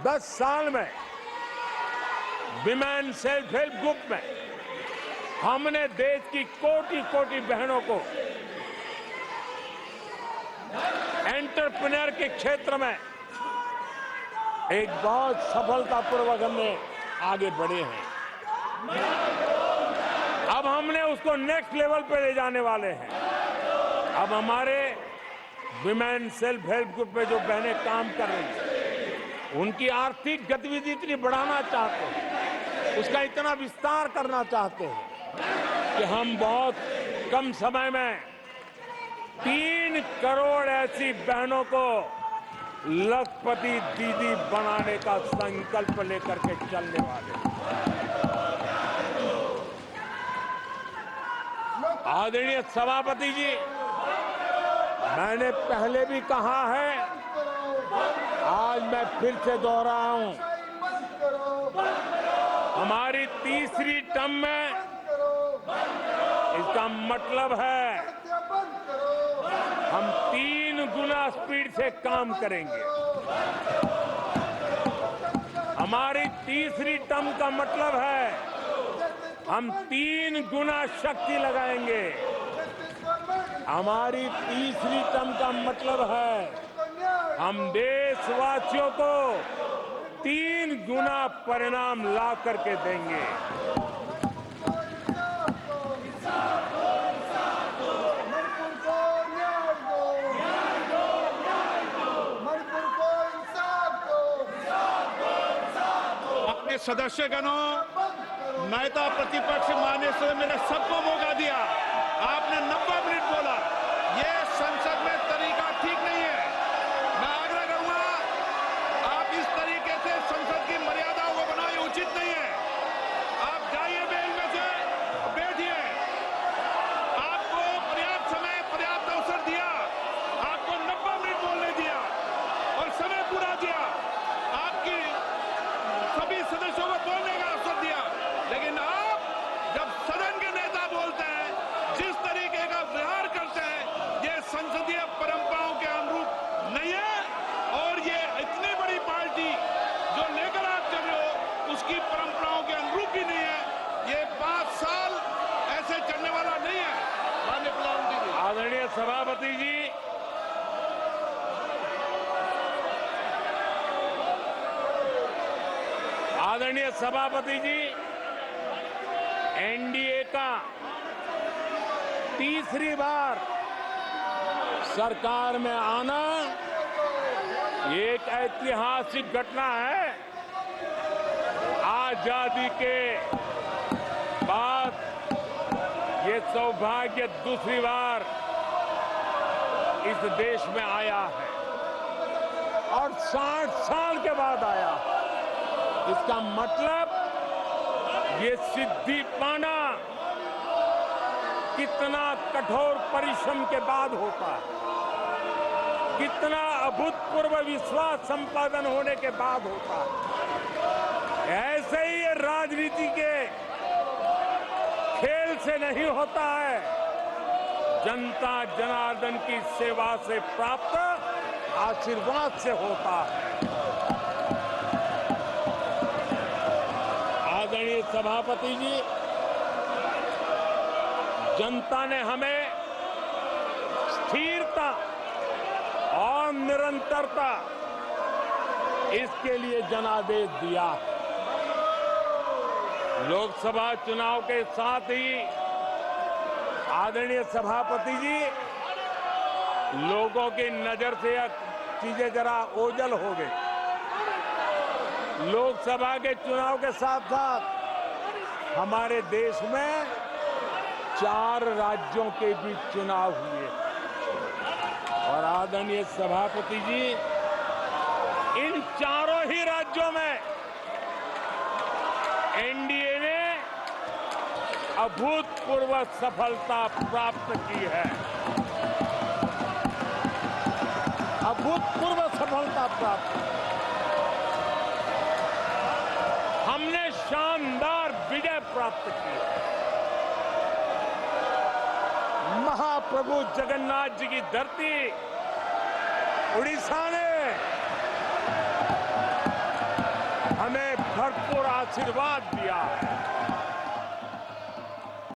10 साल में women self help group में हमने देश की कोटि कोटि बहनों को एंटरप्रेन्योर के क्षेत्र में एक बहुत सफलतापूर्वक हमने आगे बढ़े हैं। अब हमने उसको नेक्स्ट लेवल पे ले जाने वाले हैं। अब हमारे विमेन सेल्फ हेल्प ग्रुप में जो बहनें काम कर रही हैं, उनकी आर्थिक गतिविधि इतनी बढ़ाना चाहते हैं, उसका इतना विस्तार करना चाहते हैं कि हम बहुत कम समय में 3 करोड़ ऐसी बहनों को लखपति दीदी बनाने का संकल्प लेकर के चलने वाले हैं। आदरणीय सभापति जी, मैंने पहले भी कहा है, आज मैं फिर से दोहराऊं, हमारी तीसरी टर्म में इसका मतलब है हम 3 गुना स्पीड से काम करेंगे। हमारी तीसरी टर्म का मतलब है हम 3 गुना शक्ति लगाएंगे। हमारी तीसरी टर्म का मतलब है हम देशवासियों को 3 गुना परिणाम ला करके देंगे। सदस्यगणों, नेता प्रतिपक्ष माननीय सदस्य, मैंने सबको मौका दिया। आपने 90 मिनट बोला। ये संसद में तरीका ठीक नहीं है। मैं आग्रह करूंगा, आप इस तरीके से संसद की मर्यादाओं को बनाए उचित नहीं है। आप जाइए बेल में से, बैठिए। आपको पर्याप्त समय, पर्याप्त अवसर दिया। आपको 90 मिनट बोलने दिया और समय पूरा दिया। आपकी सभी सदस्यों को बोलने का अवसर दिया, लेकिन आप जब सदन के नेता बोलते हैं, जिस तरीके का व्यवहार करते हैं, ये संसदीय परंपराओं के अनुरूप नहीं है। और ये इतनी बड़ी पार्टी जो लेकर आप चल रहे हो, उसकी परंपराओं के अनुरूप भी नहीं है। ये 5 साल ऐसे चलने वाला नहीं है। माननीय प्रधानमंत्री जी। आदरणीय सभापति जी, आदरणीय सभापति जी, एनडीए का तीसरी बार सरकार में आना एक ऐतिहासिक घटना है। आजादी के बाद ये सौभाग्य दूसरी बार इस देश में आया है और 60 साल के बाद आया है। इसका मतलब ये सिद्धि पाना कितना कठोर परिश्रम के बाद होता है, कितना अभूतपूर्व विश्वास संपादन होने के बाद होता है। ऐसे ही ये राजनीति के खेल से नहीं होता है, जनता जनार्दन की सेवा से प्राप्त आशीर्वाद से होता है। आदरणीय सभापति जी, जनता ने हमें स्थिरता और निरंतरता, इसके लिए जनादेश दिया है। लोकसभा चुनाव के साथ ही आदरणीय सभापति जी, लोगों की नजर से चीजें जरा ओझल हो गई। लोकसभा के चुनाव के साथ साथ हमारे देश में 4 राज्यों के बीच चुनाव हुए और आदरणीय सभापति जी, इन चारों ही राज्यों में एनडीए ने अभूतपूर्व सफलता प्राप्त की है। अभूतपूर्व सफलता प्राप्त। हमने शानदार विजय प्राप्त की है। महाप्रभु जगन्नाथ जी की धरती उड़ीसा ने हमें भरपूर आशीर्वाद दिया है।